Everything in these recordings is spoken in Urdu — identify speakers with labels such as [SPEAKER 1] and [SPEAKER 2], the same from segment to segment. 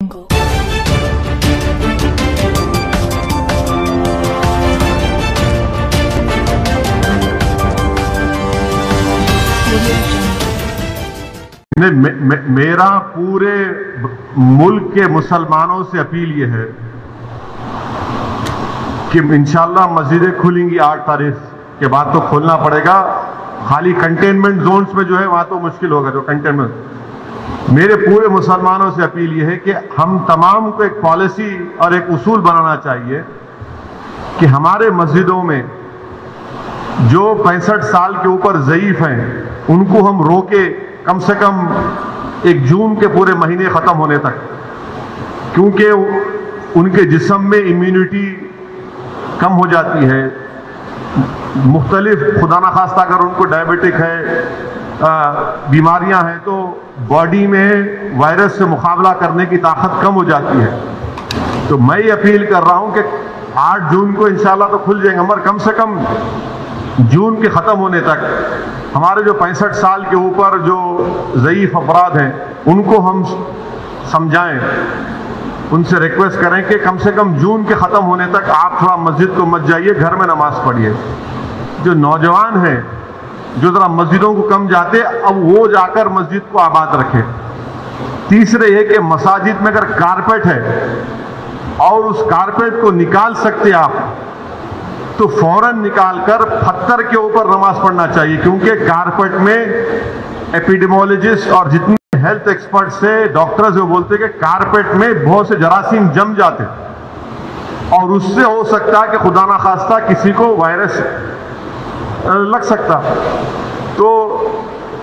[SPEAKER 1] میرا پورے ملک کے مسلمانوں سے اپیل یہ ہے کہ انشاءاللہ مسجدیں کھلیں گی 8 تاریخ کے بعد تو کھولنا پڑے گا. خالی کنٹینمنٹ زونز میں جو ہے وہاں تو مشکل ہوگا جو کنٹینمنٹ. میرے پورے مسلمانوں سے اپیل یہ ہے کہ ہم تمام کو ایک پالیسی اور ایک اصول بنانا چاہیے کہ ہمارے مسجدوں میں جو 65 سال کے اوپر ضعیف ہیں ان کو ہم روکے کم سے کم 1 جون کے پورے مہینے ختم ہونے تک, کیونکہ ان کے جسم میں امیونٹی کم ہو جاتی ہے. مختلف خدا نخواستہ اگر ان کو ڈائبٹک ہے, بیماریاں ہیں, تو باڈی میں وائرس سے مقابلہ کرنے کی طاقت کم ہو جاتی ہے. تو میں یہ اپیل کر رہا ہوں کہ 8 جون کو انشاءاللہ تو کھل جائیں گے, مگر کم سے کم جون کے ختم ہونے تک ہمارے جو 65 سال کے اوپر جو ضعیف افراد ہیں ان کو ہم سمجھائیں, ان سے ریکویسٹ کریں کہ کم سے کم جون کے ختم ہونے تک آپ تھوڑا مسجد کو مت جائیے, گھر میں نماز پڑھیے. جو نوجوان ہیں جو ذرا مسجدوں کو کم جاتے, اب وہ جا کر مسجد کو آباد رکھے. تیسرے یہ کہ مساجد میں اگر کارپیٹ ہے اور اس کارپیٹ کو نکال سکتے آپ تو فوراً نکال کر پتھر کے اوپر نماز پڑھنا چاہیے, کیونکہ کارپیٹ میں ایپیڈیمولوجسٹ اور جتنے ہیلتھ ایکسپرٹ سے ڈاکٹرز وہ بولتے ہیں کہ کارپیٹ میں بہت سے جراثیم جم جاتے اور اس سے ہو سکتا ہے کہ خدا نخواستہ کسی کو وائرس لگ سکتا. تو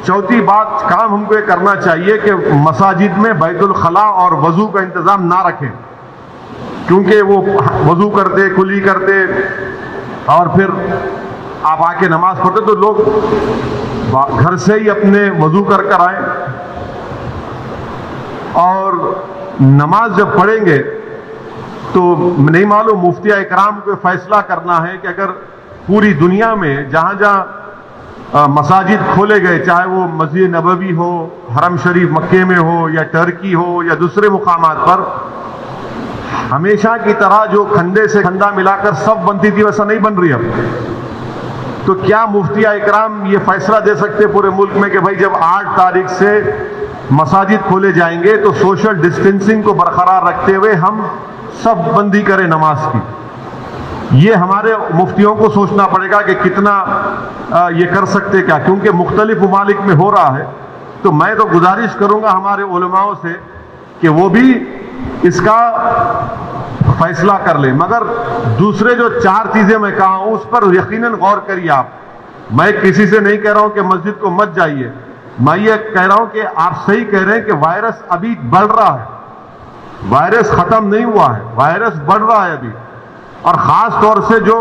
[SPEAKER 1] چوتھی بات کام ہم کو یہ کرنا چاہیے کہ مساجد میں بیت الخلاء اور وضو کا انتظام نہ رکھیں, کیونکہ وہ وضو کرتے کلی کرتے اور پھر آپ آ کے نماز پڑھتے تو لوگ گھر سے ہی اپنے وضو کر آئیں. اور نماز جب پڑھیں گے تو نہیں معلوم مفتی اکرام کو فیصلہ کرنا ہے کہ اگر پوری دنیا میں جہاں جہاں مساجد کھولے گئے, چاہے وہ مسجد نبوی ہو, حرم شریف مکے میں ہو, یا ٹرکی ہو, یا دوسرے مقامات پر, ہمیشہ کی طرح جو کھندے سے کھندا ملا کر سب بنتی تھی ویسا نہیں بن رہی اب. تو کیا مفتی اکرام یہ فیصلہ دے سکتے پورے ملک میں کہ بھائی جب 8 تاریخ سے مساجد کھولے جائیں گے تو سوشل ڈسٹینسنگ کو برقرار رکھتے ہوئے ہم سب بندی کریں نماز کی؟ یہ ہمارے مفتیوں کو سوچنا پڑے گا کہ کتنا یہ کر سکتے کیا, کیونکہ مختلف ممالک میں ہو رہا ہے. تو میں تو گزارش کروں گا ہمارے علماء سے کہ وہ بھی اس کا فیصلہ کر لیں. مگر دوسرے جو 4 چیزیں میں کہا ہوں اس پر یقیناً غور کریے آپ. میں کسی سے نہیں کہہ رہا ہوں کہ مسجد کو مت جائیے, میں یہ کہہ رہا ہوں کہ آپ صحیح کہہ رہے ہیں کہ وائرس ابھی بڑھ رہا ہے, وائرس ختم نہیں ہوا ہے, وائرس بڑھ رہا ہے ابھی. اور خاص طور سے جو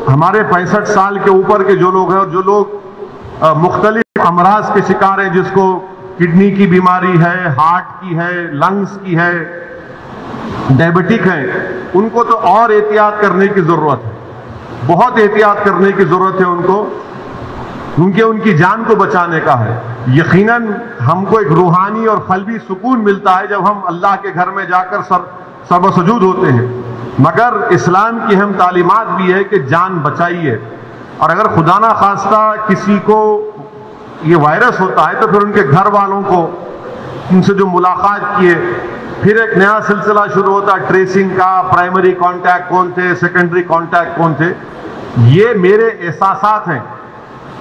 [SPEAKER 1] ہمارے 65 سال کے اوپر کے جو لوگ ہیں اور جو لوگ مختلف امراض کے شکار ہیں, جس کو کڈنی کی بیماری ہے, ہارٹ کی ہے, لنگز کی ہے, ڈائبٹک ہیں, ان کو تو اور احتیاط کرنے کی ضرورت ہے, بہت احتیاط کرنے کی ضرورت ہے ان کو, کیونکہ ان کی جان کو بچانے کا ہے. یقیناً ہم کو ایک روحانی اور قلبی سکون ملتا ہے جب ہم اللہ کے گھر میں جا کر سر سجود ہوتے ہیں, مگر اسلام کی اہم تعلیمات بھی ہے کہ جان بچائیے. اور اگر خدا نہ خواستہ کسی کو یہ وائرس ہوتا ہے تو پھر ان کے گھر والوں کو ان سے جو ملاقات کیے, پھر ایک نیا سلسلہ شروع ہوتا ہے ٹریسنگ کا, پرائمری کانٹیکٹ کون تھے, سیکنڈری کانٹیکٹ کون تھے. یہ میرے احساسات ہیں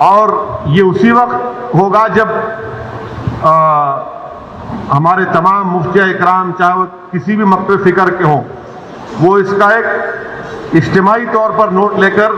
[SPEAKER 1] اور یہ اسی وقت ہوگا جب ہمارے تمام مفتی اکرام چاہے وہ کسی بھی مکتب فکر کے ہوں, وہ اس کا ایک اجتماعی طور پر نوٹ لے کر